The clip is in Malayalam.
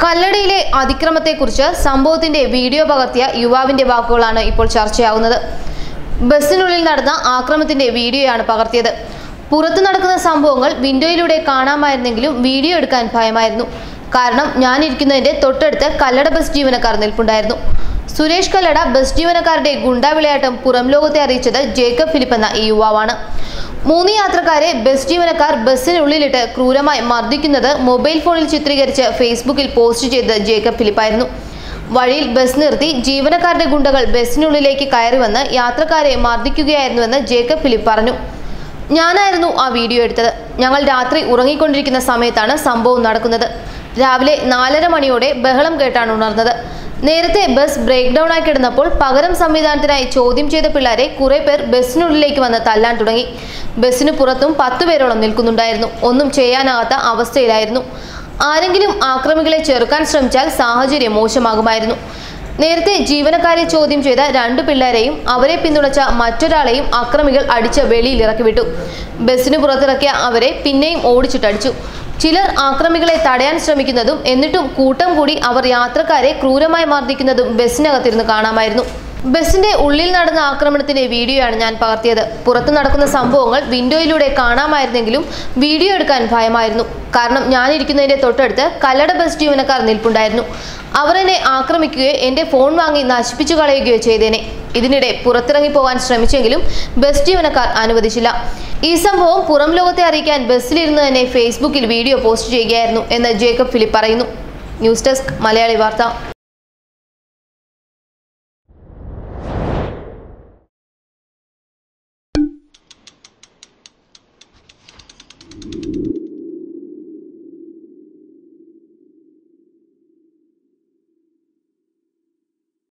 കല്ലടയിലെ അതിക്രമത്തെക്കുറിച്ച് സംഭവത്തിന്റെ വീഡിയോ പകർത്തിയ യുവാവിന്റെ വാക്കുകളാണ് ഇപ്പോൾ ചർച്ചയാവുന്നത്. ബസ്സിനുള്ളിൽ നടന്ന ആക്രമണത്തിന്റെ വീഡിയോയാണ് പകർത്തിയത്. പുറത്തു നടക്കുന്ന സംഭവങ്ങൾ വിൻഡോയിലൂടെ കാണാമായിരുന്നെങ്കിലും വീഡിയോ എടുക്കാൻ ഭയമായിരുന്നു. കാരണം ഞാനിരിക്കുന്നതിന്റെ തൊട്ടടുത്ത് കല്ലട ബസ് ജീവനക്കാർ നിൽപ്പുണ്ടായിരുന്നു. സുരേഷ് കല്ലട ബസ് ജീവനക്കാരുടെ ഗുണ്ടാവിളയാട്ടം പുറം ലോകത്തെ അറിയിച്ചത് ജേക്കബ് ഫിലിപ്പ് എന്ന ഈ യുവാവാണ്. 3 യാത്രക്കാരെ ബസ് ജീവനക്കാർ ബസ്സിനുള്ളിലിട്ട് ക്രൂരമായി മർദ്ദിക്കുന്നത് മൊബൈൽ ഫോണിൽ ചിത്രീകരിച്ച് ഫേസ്ബുക്കിൽ പോസ്റ്റ് ചെയ്തത് ജേക്കബ് ഫിലിപ്പായിരുന്നു. വഴിയിൽ ബസ് നിർത്തി ജീവനക്കാരുടെ ഗുണ്ടകൾ ബസ്സിനുള്ളിലേക്ക് കയറി വന്ന് യാത്രക്കാരെ മർദ്ദിക്കുകയായിരുന്നുവെന്ന് ജേക്കബ് ഫിലിപ്പ് പറഞ്ഞു. ഞാനായിരുന്നു ആ വീഡിയോ എടുത്തത്. ഞങ്ങൾ രാത്രി ഉറങ്ങിക്കൊണ്ടിരിക്കുന്ന സമയത്താണ് സംഭവം നടക്കുന്നത്. രാവിലെ 4:30 മണിയോടെ ബഹളം കേട്ടാണ് ഉണർന്നത്. നേരത്തെ ബസ് ബ്രേക്ക് ഡൗൺ ആയി കിടന്നപ്പോൾ പകരം സംവിധാനത്തിനായി ചോദ്യം ചെയ്ത പിള്ളേരെ കുറെ പേർ ബസ്സിനുള്ളിലേക്ക് വന്ന് തല്ലാൻ തുടങ്ങി. ബസ്സിന് പുറത്തും 10 പേരോളം നിൽക്കുന്നുണ്ടായിരുന്നു. ഒന്നും ചെയ്യാനാകാത്ത അവസ്ഥയിലായിരുന്നു. ആരെങ്കിലും ആക്രമികളെ ചെറുക്കാൻ ശ്രമിച്ചാൽ സാഹചര്യം മോശമാകുമായിരുന്നു. നേരത്തെ ജീവനക്കാരെ ചോദ്യം ചെയ്ത 2 പിള്ളേരെയും അവരെ പിന്തുണച്ച മറ്റൊരാളെയും അക്രമികൾ അടിച്ച് വെളിയിൽ ഇറക്കി വിട്ടു. ബസ്സിന് പുറത്തിറക്കിയ അവരെ പിന്നെയും ഓടിച്ചിട്ടടിച്ചു. ചിലർ ആക്രമികളെ തടയാൻ ശ്രമിക്കുന്നതും എന്നിട്ടും കൂട്ടം കൂടി അവർ യാത്രക്കാരെ ക്രൂരമായി മർദ്ദിക്കുന്നതും ബസ്സിനകത്തിരുന്ന് കാണാമായിരുന്നു. ബസിന്റെ ഉള്ളിൽ നടന്ന ആക്രമണത്തിന്റെ വീഡിയോയാണ് ഞാൻ പകർത്തിയത്. പുറത്തു നടക്കുന്ന സംഭവങ്ങൾ വിൻഡോയിലൂടെ കാണാമായിരുന്നെങ്കിലും വീഡിയോ എടുക്കാൻ ഭയമായിരുന്നു. കാരണം ഞാനിരിക്കുന്നതിന്റെ തൊട്ടടുത്ത് കല്ലട ബസ് ജീവനക്കാർ നിൽപ്പുണ്ടായിരുന്നു. അവർ എന്നെ ആക്രമിക്കുകയോ എന്റെ ഫോൺ വാങ്ങി നശിപ്പിച്ചു കളയുകയോ ചെയ്തേനെ. ഇതിനിടെ പുറത്തിറങ്ങി പോകാൻ ശ്രമിച്ചെങ്കിലും ബസ് ജീവനക്കാർ അനുവദിച്ചില്ല. ഈ സംഭവം പുറം ലോകത്തെ അറിയിക്കാൻ ബസ്സിലിരുന്ന് തന്നെ ഫേസ്ബുക്കിൽ വീഡിയോ പോസ്റ്റ് ചെയ്യുകയായിരുന്നു എന്ന് ജേക്കബ് ഫിലിപ്പ് പറയുന്നു. ന്യൂസ് ഡെസ്ക് മലയാളി വാർത്ത.